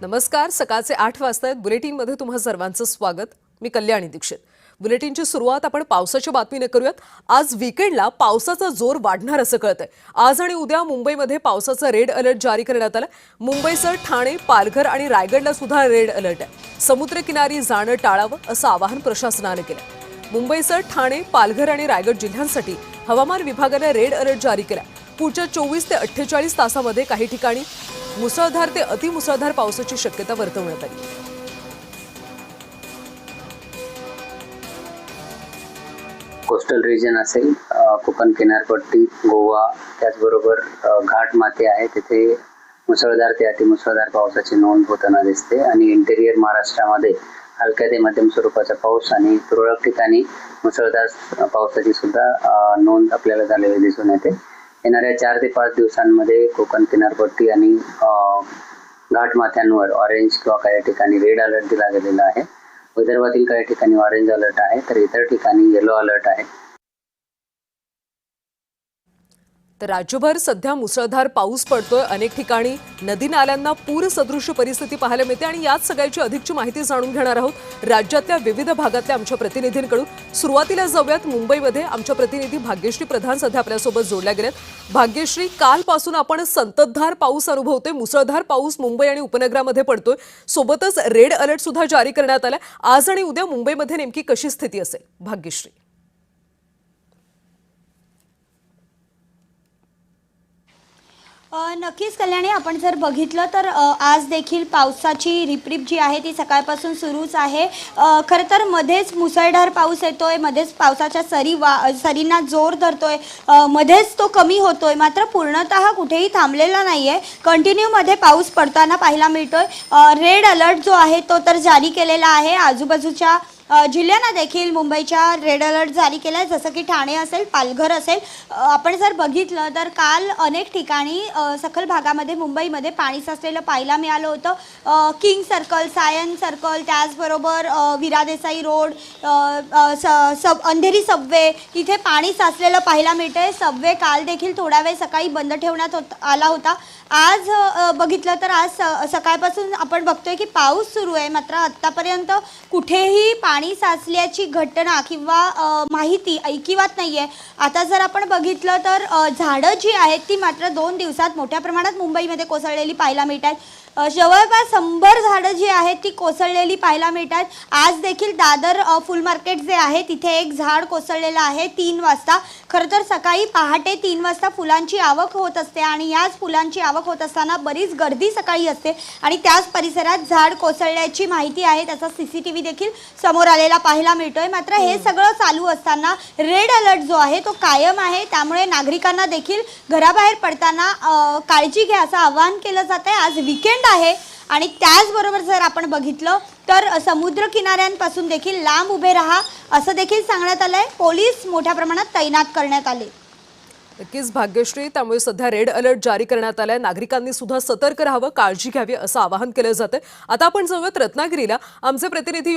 नमस्कार. सकाळचे 8 वाजता आहेत. बुलेटिनमध्ये तुम्हा सर्वांचं स्वागत. मी कल्याणी दीक्षित. बुलेटिनची सुरुवात आपण पावसाच्या बातमीने करूयात. आज वीकेंडला पावसाचा जोर वाढणार असं कळतंय. आज आणि उद्या मुंबईमध्ये पावसाचा रेड अलर्ट जारी करण्यात आला. मुंबईसह ठाणे, पालघर आणि रायगडला सुद्धा रेड अलर्ट आहे. समुद्रकिनारी जाणं टाळावं असं आवाहन प्रशासनाने केलं. मुंबईसह ठाणे, पालघर आणि रायगड जिल्ह्यांसाठी हवामान विभागाने रेड अलर्ट जारी केला. पुढच्या 24 ते 48 तासांमध्ये काही ठिकाणी मुसळधार ते अतिमुसळधार पावसाची शक्यता वर्तवण्यात आली. कोस्टल रिजन असेल, कोकण किनारपट्टी, गोवा, त्याचबरोबर घाट माथे आहे, तिथे मुसळधार ते अतिमुसळधार पावसाची नोंद होताना दिसते. आणि इंटेरियर महाराष्ट्रामध्ये हलक्या ते मध्यम स्वरूपाचा पाऊस आणि तुरळक ठिकाणी मुसळधार पावसाची सुद्धा नोंद आपल्याला झालेली दिसून येते. येणाऱ्या 4 ते 5 दिवसांमध्ये कोकण किनारपट्टी आणि घाट माथ्यांवर ऑरेंज किंवा काही ठिकाणी रेड अलर्ट दिला गेलेला आहे. विदर्भातील काही ठिकाणी ऑरेंज अलर्ट आहे, तर इतर ठिकाणी येलो अलर्ट आहे. तर राज्यभर सध्या मुसळधार पाऊस पडतोय. अनेक ठिकाणी नदी नाल्यांना पूर सदृश परिस्थिती पाहायला मिळते आणि याच सगळ्याची अधिकची माहिती जाणून घेणार आहोत राज्यातल्या विविध भागातल्या आमच्या प्रतिनिधींकडून. सुरुवातीला जाऊयात मुंबईमध्ये. आमच्या प्रतिनिधी भाग्यश्री प्रधान सध्या आपल्यासोबत जोडल्या गेलेत. भाग्यश्री, कालपासून आपण संततधार पाऊस अनुभवतोय. मुसळधार पाऊस मुंबई आणि उपनगरामध्ये पडतोय. सोबतच रेड अलर्ट सुद्धा जारी करण्यात आलाय. आज आणि उद्या मुंबईमध्ये नेमकी कशी स्थिती असेल भाग्यश्री? नक्कीच कल्याणी, आपण जर बघितलं तर आज देखील पावसाची रिपरिप जी आहे ती सकाळपासून सुरूच आहे. खरं तर मध्येच मुसळधार पाऊस येतोय, मध्येच पावसाच्या सरींना जोर धरतोय, मध्येच तो कमी होतोय, मात्र पूर्णतः कुठेही थांबलेला नाही आहे. कंटिन्यूमध्ये पाऊस पडताना पाहायला मिळतोय. रेड अलर्ट जो आहे तो तर जारी केलेला आहे. आजूबाजूच्या जिल्ह्यांना देखील मुंबईच्या रेड अलर्ट जारी केला आहे, जसं की ठाणे असेल, पालघर असेल. आपण जर बघितलं तर काल अनेक ठिकाणी सखल भागामध्ये मुंबईमध्ये पाणी साचलेलं पाहायला मिळालं होतं. किंग सर्कल, सायन सर्कल, त्याचबरोबर विरा देसाई रोड, अंधेरी सबवे, इथे पाणी साचलेलं पाहायला मिळतंय. सबवे काल देखील थोडा वेळ सकाळी बंद ठेवण्यात आला होता. आज बघितलं तर आज सकाळपासून आपण बघतोय की पाऊस सुरू आहे, मात्र आत्तापर्यंत कुठेही पाणी साचल्याची घटना किंवा माहिती ऐकिवात नाही आहे. आता जर आपण बघितलं तर झाडं जी आहेत ती मात्र 2 दिवसात मोठ्या प्रमाणात मुंबईमध्ये कोसळलेली पाहायला मिळतात. जवळपास 100 झाडं जी आहेत ती कोसळलेली पाहायला मिळतात. आज देखील दादर फुल मार्केट जे आहे तिथे एक झाड कोसळलेलं आहे 3 वाजता. खरं तर सकाळी पहाटे 3 वाजता फुलांची आवक होत असते आणि याच फुलांची आवक होत असताना बरीच गर्दी सकाळी असते आणि त्याच परिसरात झाड कोसळल्याची माहिती आहे. त्याचा CCTV देखील समोर आलेला पाहायला मिळतोय. मात्र हे सगळं चालू असताना रेड अलर्ट जो आहे तो कायम आहे. त्यामुळे नागरिकांना देखील घराबाहेर पडताना काळजी घ्या असं आवाहन केलं जात आहे. आज वीकेंड आहे आणि त्याचबरोबर जर आपण बघितलं तर समुद्र किनाऱ्यांपासून देखील लांब उभे राहा असं देखील सांगण्यात आलंय. पोलीस मोठ्या प्रमाणात तैनात करण्यात आले. नक्कीच भाग्यश्री, त्यामुळे सध्या रेड अलर्ट जारी करण्यात आलाय. नागरिकांनी सुद्धा सतर्क राहावं, काळजी घ्यावी असं आवाहन केलं जातं. आता आपण जाऊयात रत्नागिरीला. आमचे प्रतिनिधी